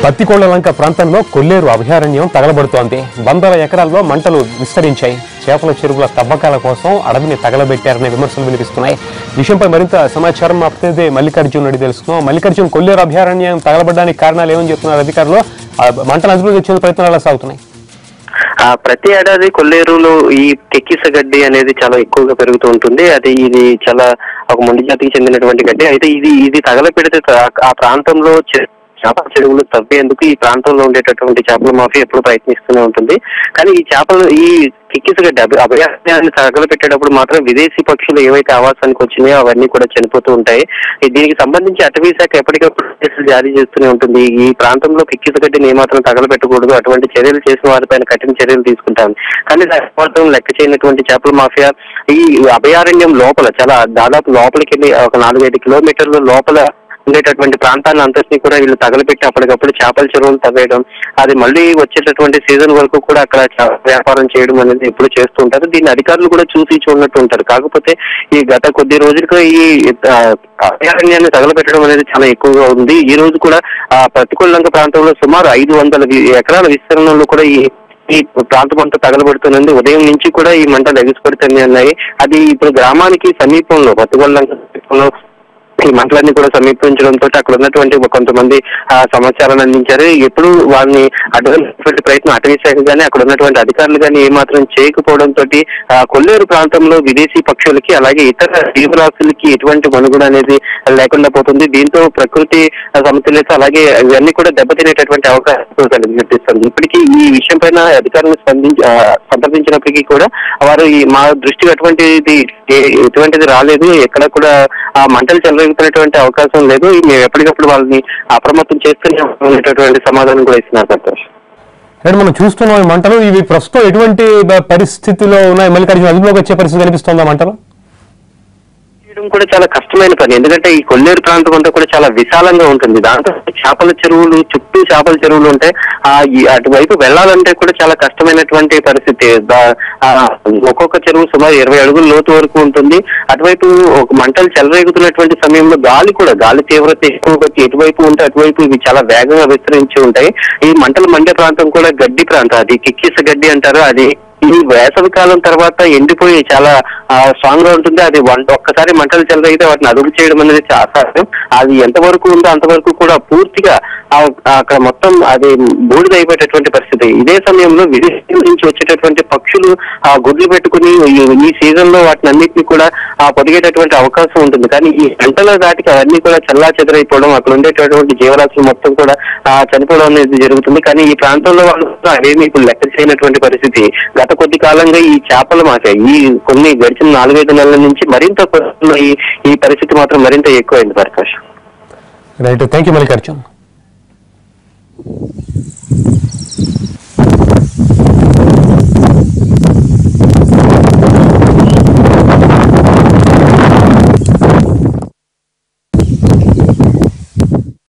పత్తికొండలంక ప్రాంతంలో కొల్లేరు అభయారణ్యం తగలబడుతోంది. 100 ఎకరాల్లో మంటలు విస్తరించాయి. చేపల చెరువుల తవ్వకాల కోసం అడవిని తగలబెట్టారనే విమర్శలు వినిపిస్తున్నాయి. విషయంపై మరింత సమాచారం మా ప్రతినిధి మల్లికార్జున్ అడిగి తెలుసుకున్నాం. మల్లికార్జున్, కొల్లేరు అభయారణ్యం తగలబడడానికి కారణాలు ఏమని చెప్తున్నారు అధికారులు? మంటలు అదుపులోకి వచ్చే ప్రయత్నాలు ఎలా సాగుతున్నాయి? ప్రతి ఏడాది కొల్లేరులో ఈ కెక్కిస గడ్డి అనేది చాలా ఎక్కువగా పెరుగుతూ ఉంటుంది. ఇది చాలా ఒక మొండి జాతికి చెందినటువంటి గడ్డి. అయితే ఇది తగలపెడితే ఆ ప్రాంతంలో చేపల చెరువులు తవ్వేందుకు ఈ ప్రాంతంలో ఉండేటటువంటి చేపల మాఫియా ఎప్పుడు ప్రయత్నిస్తూనే ఉంటుంది. కానీ ఈ కిక్కిసగడ్డ అభయారణ్యాన్ని తగలపెట్టేటప్పుడు మాత్రం విదేశీ పక్షులు ఏవైతే ఆవాసానికి వచ్చినాయో అవన్నీ కూడా చనిపోతూ ఉంటాయి. దీనికి సంబంధించి అటవీ శాఖ ఎప్పటికప్పుడు కేసులు జారీ చేస్తూనే ఉంటుంది. ఈ ప్రాంతంలో కిక్కిసగడ్డిని ఏమాత్రం తగలపెట్టకూడదు, అటువంటి చర్యలు చేసిన వారిపైన కఠిన చర్యలు తీసుకుంటాం. కానీ మాత్రం లెక్క చేయనటువంటి చేపల మాఫియా ఈ అభయారణ్యం లోపల దాదాపు లోపలికి వెళ్ళి ఒక 4-5 కిలోమీటర్ల లోపల ఉండేటటువంటి ప్రాంతాన్ని అంతటినీ కూడా వీళ్ళు తగలపెట్టి అప్పటికప్పుడు చేపల చెరువులు తవ్వేయడం, అది మళ్ళీ వచ్చేటటువంటి సీజన్ వరకు కూడా అక్కడ వ్యాపారం చేయడం అనేది ఎప్పుడు చేస్తూ ఉంటారు. దీన్ని అధికారులు కూడా చూడనట్టు ఉంటారు. కాకపోతే ఈ గత కొద్ది రోజులుగా ఈ అభయారణ్యాన్ని తగలపెట్టడం అనేది చాలా ఎక్కువగా ఉంది. ఈ రోజు కూడా పత్తికొండలంక ప్రాంతంలో సుమారు 500 ఎకరాల విస్తరణలో కూడా ఈ ప్రాంతం అంతా తగలబడుతుంది. ఉదయం నుంచి కూడా ఈ మంటలు ఎగిసిపడుతూనే ఉన్నాయి. అది ఇప్పుడు గ్రామానికి సమీపంలో పత్తికొండలంక సమీపంలో ఈ మంటలన్నీ కూడా సమీపించడంతో అక్కడ ఉన్నటువంటి కొంతమంది సమాచారాన్ని అందించారు. ఎప్పుడు వాళ్ళని అడ్డుకునేటువంటి ప్రయత్నం అటవీ శాఖ కానీ అక్కడ ఉన్నటువంటి అధికారులు కానీ ఏమాత్రం చేయకపోవడంతో కొల్లేరు ప్రాంతంలో విదేశీ పక్షులకి అలాగే ఇతర జీవరాశులకి ఎటువంటి మనుగడ అనేది లేకుండా పోతుంది. దీంతో ప్రకృతి సమతుల్యత అలాగే ఇవన్నీ కూడా దెబ్బతినేటటువంటి అవకాశం కనిపిస్తుంది. ఇప్పటికీ ఈ విషయం పైన అధికారులను సంప్రదించినప్పటికీ కూడా వారు మా దృష్టికి ఎటువంటిది రాలేదు, ఎక్కడ కూడా ఆ మంటలు చెలరేగుతున్నటువంటి అవకాశం లేదు, మేము ఎప్పటికప్పుడు వాళ్ళని అప్రమత్తం చేస్తూనే ఉండేటటువంటి సమాధానం కూడా ఇస్తున్నారు. సంతోష్, మనం చూస్తున్నాం మంటలు ఇవి ప్రస్తుతం ఎటువంటి పరిస్థితిలో ఉన్నాయి? మల్లికార్జున, అదుపులోకి వచ్చే పరిస్థితి కనిపిస్తుందా మంటలు? కూడా చాలా కష్టమైన పని. ఎందుకంటే ఈ కొల్లేరు ప్రాంతం అంతా కూడా చాలా విశాలంగా ఉంటుంది. దాంతో చేపల చెరువులు చుట్టూ చేపల చెరువులు ఉంటాయి. అటువైపు వెళ్లాలంటే కూడా చాలా కష్టమైనటువంటి పరిస్థితి. ఒక్కొక్క చెరువు సుమారు 20 అడుగుల లోతు వరకు ఉంటుంది. అటువైపు మంటలు చెలరేగుతున్నటువంటి సమయంలో గాలి తీవ్రత ఎక్కువ ఎటువైపు ఉంటే అటువైపు ఇవి చాలా వేగంగా విస్తరించి ఉంటాయి. ఈ మంటలు మండే ప్రాంతం కూడా గడ్డి ప్రాంతం, అది కిక్కిస గడ్డి అంటారు. అది ఈ వేసవి కాలం తర్వాత ఎండిపోయి చాలా స్ట్రాంగ్ గా ఉంటుంది. అది ఒక్కసారి మంటలు చెలరైతే వాటిని అదుపు చేయడం అనేది చాలా అసాధ్యం. అది ఎంతవరకు ఉందో అంతవరకు కూడా పూర్తిగా అక్కడ మొత్తం అది బూడిద అయిపోయేటటువంటి పరిస్థితి. ఇదే సమయంలో విదేశీ నుంచి వచ్చేటటువంటి పక్షులు గుడ్లు పెట్టుకుని ఈ సీజన్ లో వాటిని అన్నింటినీ కూడా పొదిగేటటువంటి అవకాశం ఉంటుంది. కానీ ఈ గంటల దాటికి అవన్నీ కూడా చల్లా చెదరైపోవడం, అక్కడ ఉండేటటువంటి జీవరాశులు మొత్తం కూడా చనిపోవడం అనేది జరుగుతుంది. కానీ ఈ ప్రాంతంలో వాళ్ళు అవేమీ ఇప్పుడు లెక్క చేయనటువంటి పరిస్థితి. గత కొద్ది కాలంగా ఈ చేపల మాఫియా కొన్ని గడిచిన 4-5 నెలల నుంచి మరింత ఈ పరిస్థితి మాత్రం మరింత ఎక్కువైంది. Prakash, right, thank you Mallikarjun.